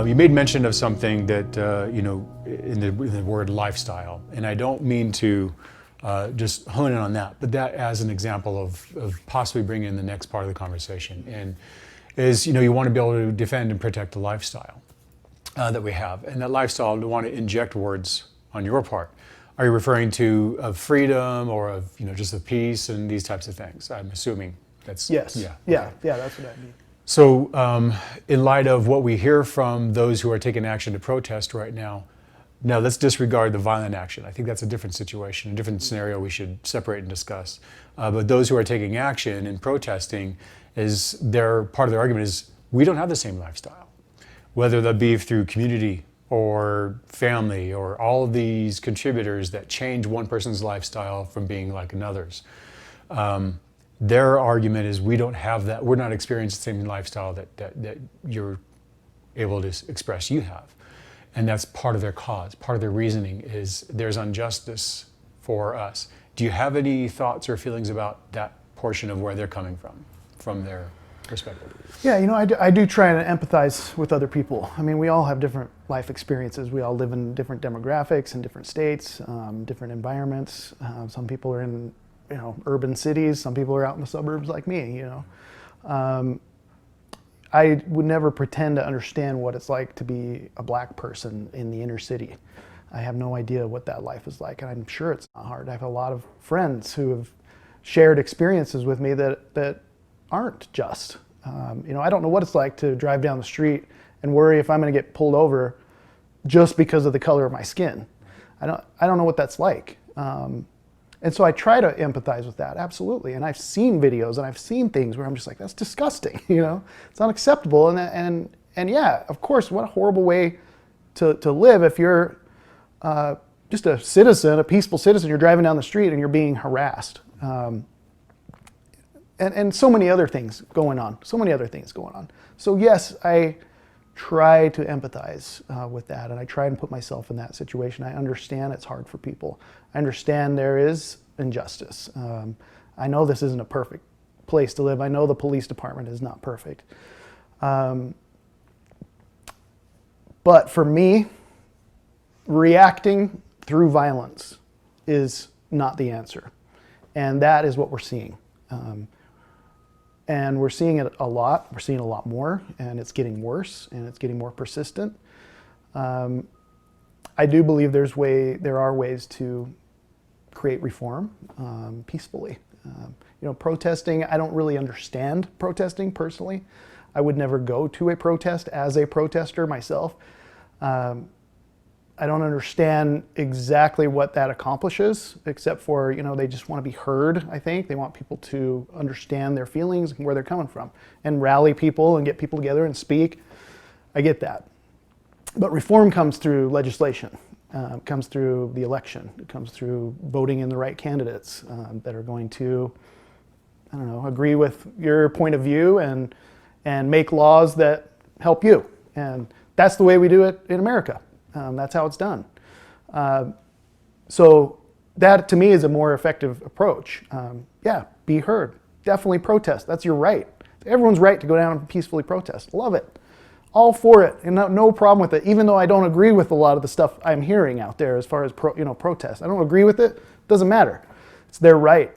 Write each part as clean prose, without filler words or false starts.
You made mention of something that, in the word lifestyle, and I don't mean to just hone in on that, but that as an example of possibly bringing in the next part of the conversation. And is, you want to be able to defend and protect the lifestyle that we have. And that lifestyle, you want to inject words on your part. Are you referring to of freedom or of, just of peace and these types of things? I'm assuming that's... Yes. Yeah, yeah, that's what I mean. So in light of what we hear from those who are taking action to protest right now, let's disregard the violent action. I think that's a different situation, a different scenario we should separate and discuss. But those who are taking action and protesting, part of their argument is, we don't have the same lifestyle. Whether that be through community or family or all of these contributors that change one person's lifestyle from being like another's. Their argument is, we don't have that, we're not experiencing the same lifestyle that you're able to express you have. And that's part of their cause. Part of their reasoning is there's injustice for us. Do you have any thoughts or feelings about that portion of where they're coming from their perspective? Yeah, I do try and empathize with other people. I mean, we all have different life experiences. We all live in different demographics and different states, different environments. Some people are in urban cities. Some people are out in the suburbs like me, I would never pretend to understand what it's like to be a black person in the inner city. I have no idea what that life is like, and I'm sure it's not hard. I have a lot of friends who have shared experiences with me that aren't just. I don't know what it's like to drive down the street and worry if I'm going to get pulled over just because of the color of my skin. I don't know what that's like. And so I try to empathize with that, absolutely. And I've seen videos and I've seen things where I'm just like, that's disgusting, it's unacceptable. And yeah, of course, what a horrible way to live if you're just a citizen, a peaceful citizen, you're driving down the street and you're being harassed. And so many other things going on, So yes, I try to empathize with that, and I try and put myself in that situation. I understand it's hard for people. I understand there is injustice. I know this isn't a perfect place to live. I know the police department is not perfect. But for me, reacting through violence is not the answer. And that is what we're seeing. And we're seeing it a lot. We're seeing a lot more, and it's getting worse, and it's getting more persistent. I do believe there are ways to create reform peacefully. Protesting, I don't really understand protesting personally. I would never go to a protest as a protester myself. I don't understand exactly what that accomplishes, except for, they just want to be heard, I think. They want people to understand their feelings and where they're coming from, and rally people and get people together and speak. I get that. But reform comes through legislation. It comes through the election. It comes through voting in the right candidates that are going to, agree with your point of view and make laws that help you. And that's the way we do it in America. That's how it's done. So that, to me, is a more effective approach. Be heard. Definitely protest. That's your right. Everyone's right to go down and peacefully protest. Love it. All for it, and no problem with it, even though I don't agree with a lot of the stuff I'm hearing out there as far as protest. I don't agree with it. Doesn't matter. It's their right.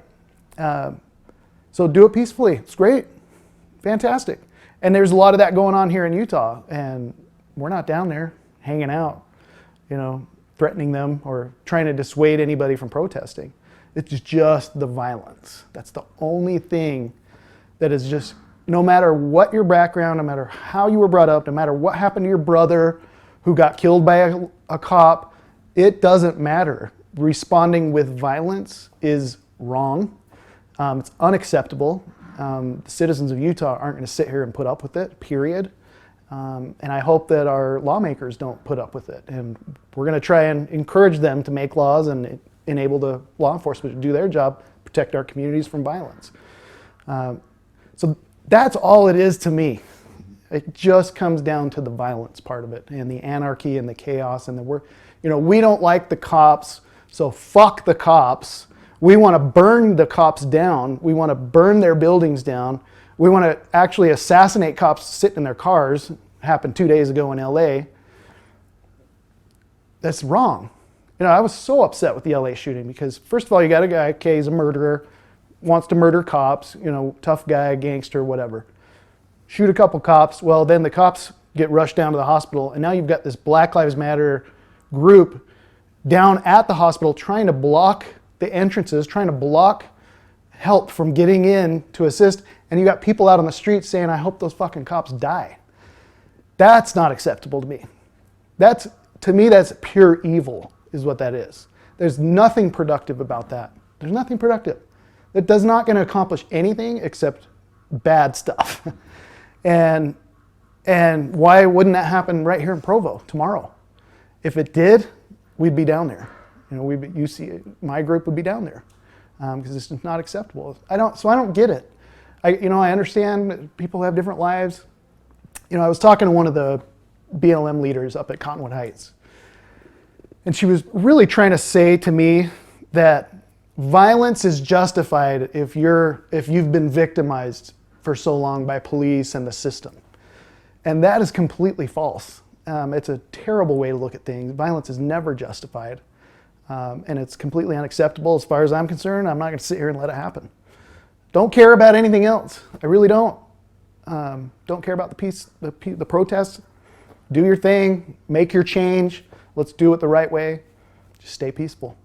So do it peacefully. It's great. Fantastic. And there's a lot of that going on here in Utah, and we're not down there hanging out, threatening them or trying to dissuade anybody from protesting. It's just the violence. That's the only thing that is just, no matter what your background, no matter how you were brought up, no matter what happened to your brother who got killed by a cop, it doesn't matter. Responding with violence is wrong. It's unacceptable. The citizens of Utah aren't going to sit here and put up with it, period. And I hope that our lawmakers don't put up with it. And we're going to try and encourage them to make laws and enable the law enforcement to do their job, protect our communities from violence. So that's all it is to me. It just comes down to the violence part of it, and the anarchy and the chaos, and we don't like the cops, so fuck the cops. We want to burn the cops down. We want to burn their buildings down. We want to actually assassinate cops sitting in their cars. Happened 2 days ago in LA. That's wrong. I was so upset with the LA shooting because first of all, you got a guy, okay, he's a murderer, wants to murder cops, tough guy, gangster, whatever. Shoot a couple cops, well, then the cops get rushed down to the hospital, and now you've got this Black Lives Matter group down at the hospital trying to block the entrances, trying to block help from getting in to assist, and you got people out on the streets saying, I hope those fucking cops die. That's not acceptable to me. To me, that's pure evil, is what that is. There's nothing productive about that. There's nothing productive. That does not going to accomplish anything except bad stuff. And why wouldn't that happen right here in Provo tomorrow? If it did, we'd be down there. My group would be down there because it's just not acceptable. I don't get it. I understand that people have different lives. I was talking to one of the BLM leaders up at Cottonwood Heights, and she was really trying to say to me that violence is justified if you've been victimized for so long by police and the system. And that is completely false. It's a terrible way to look at things. Violence is never justified. And it's completely unacceptable as far as I'm concerned. I'm not going to sit here and let it happen. Don't care about anything else. I really don't. Don't care about the protests. Do your thing. Make your change. Let's do it the right way. Just stay peaceful.